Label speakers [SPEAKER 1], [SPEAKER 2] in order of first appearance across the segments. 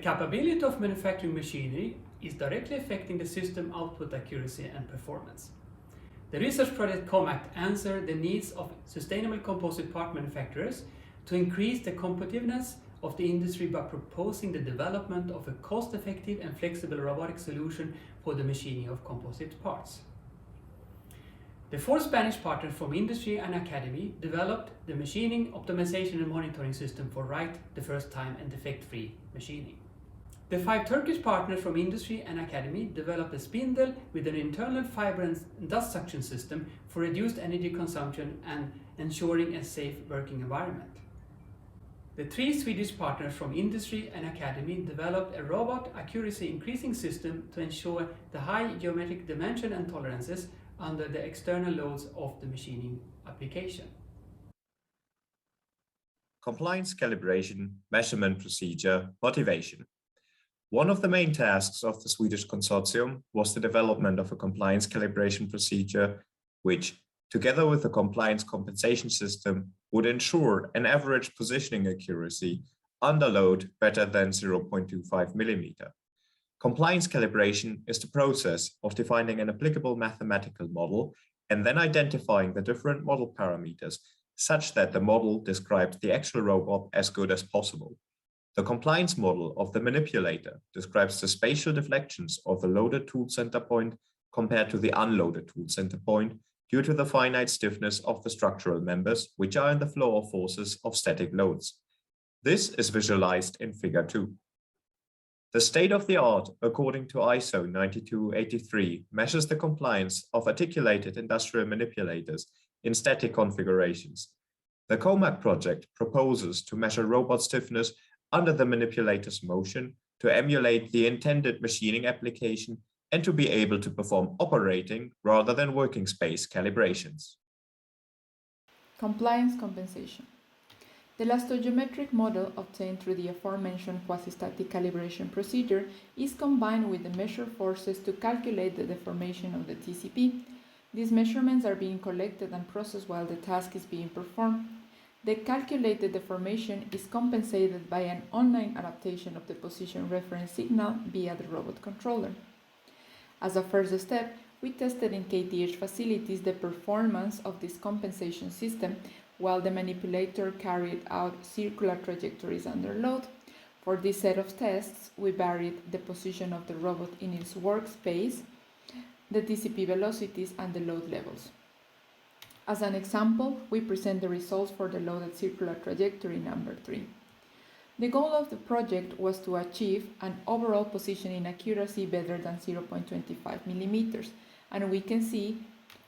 [SPEAKER 1] capability of manufacturing machinery is directly affecting the system output accuracy and performance. The research project COMACH answered the needs of sustainable composite part manufacturers to increase the competitiveness of the industry by proposing the development of a cost-effective and flexible robotic solution for the machining of composite parts. The 4 Spanish partners from industry and academy developed the machining, optimization and monitoring system for right the first time and defect-free machining. The 5 Turkish partners from industry and academy developed a spindle with an internal fiber and dust suction system for reduced energy consumption and ensuring a safe working environment. The 3 Swedish partners from industry and academy developed a robot accuracy increasing system to ensure the high geometric dimension and tolerances under the external loads of the machining application.
[SPEAKER 2] Compliance calibration, measurement procedure, motivation. One of the main tasks of the Swedish consortium was the development of a compliance calibration procedure, which, together with the compliance compensation system, would ensure an average positioning accuracy under load better than 0.25 millimeter. Compliance calibration is the process of defining an applicable mathematical model and then identifying the different model parameters such that the model describes the actual robot as good as possible. The compliance model of the manipulator describes the spatial deflections of the loaded tool center point compared to the unloaded tool center point due to the finite stiffness of the structural members, which are in the flow of forces of static loads. This is visualized in Figure 2. The state-of-the-art, according to ISO 9283, measures the compliance of articulated industrial manipulators in static configurations. The COMACH project proposes to measure robot stiffness under the manipulator's motion to emulate the intended machining application and to be able to perform operating rather than working space calibrations.
[SPEAKER 3] Compliance compensation. The elastogeometric model obtained through the aforementioned quasi-static calibration procedure is combined with the measured forces to calculate the deformation of the TCP. These measurements are being collected and processed while the task is being performed. The calculated deformation is compensated by an online adaptation of the position reference signal via the robot controller. As a first step, we tested in KTH facilities the performance of this compensation system while the manipulator carried out circular trajectories under load. For this set of tests, we varied the position of the robot in its workspace, the TCP velocities, and the load levels. As an example, we present the results for the loaded circular trajectory number 3. The goal of the project was to achieve an overall positioning accuracy better than 0.25 millimeters, and we can see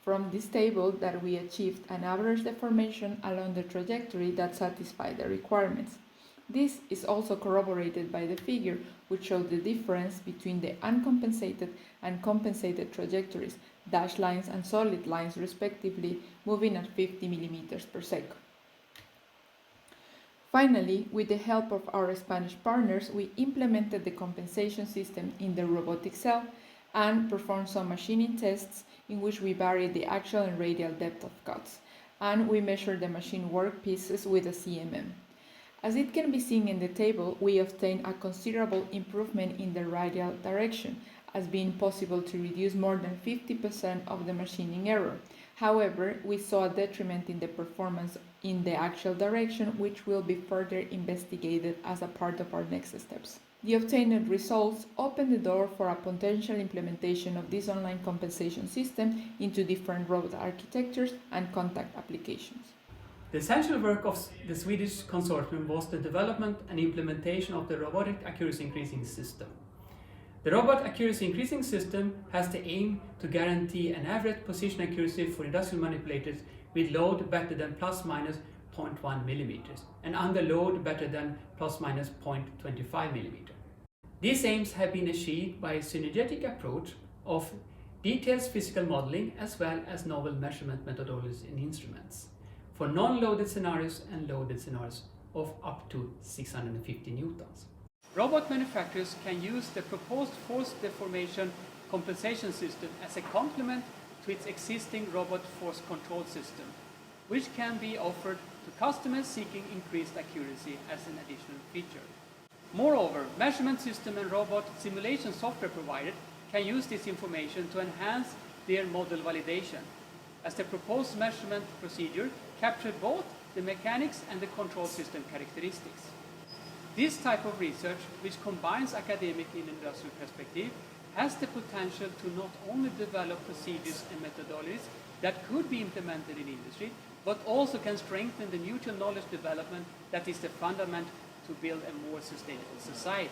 [SPEAKER 3] from this table that we achieved an average deformation along the trajectory that satisfied the requirements. This is also corroborated by the figure, which showed the difference between the uncompensated and compensated trajectories, dashed lines and solid lines respectively, moving at 50 millimeters per second. Finally, with the help of our Spanish partners, we implemented the compensation system in the robotic cell and performed some machining tests in which we varied the axial and radial depth of cuts, and we measured the machine workpieces with a CMM. As it can be seen in the table, we obtained a considerable improvement in the radial direction, as being possible to reduce more than 50% of the machining error. However, we saw a detriment in the performance in the axial direction, which will be further investigated as a part of our next steps. The obtained results open the door for a potential implementation of this online compensation system into different robot architectures and contact applications.
[SPEAKER 1] The essential work of the Swedish consortium was the development and implementation of the robotic accuracy increasing system. The robot accuracy increasing system has the aim to guarantee an average position accuracy for industrial manipulators with load better than plus minus 0.1 millimeters and under load better than plus minus 0.25 millimeter. These aims have been achieved by a synergetic approach of detailed physical modeling as well as novel measurement methodologies and instruments for non-loaded scenarios and loaded scenarios of up to 650 newtons. Robot manufacturers can use the proposed force deformation compensation system as a complement to its existing robot force control system, which can be offered to customers seeking increased accuracy as an additional feature. Moreover, measurement system and robot simulation software provided can use this information to enhance their model validation, as the proposed measurement procedure captured both the mechanics and the control system characteristics. This type of research, which combines academic and industrial perspective, has the potential to not only develop procedures and methodologies that could be implemented in industry, but also can strengthen the mutual knowledge development that is the fundament to build a more sustainable society.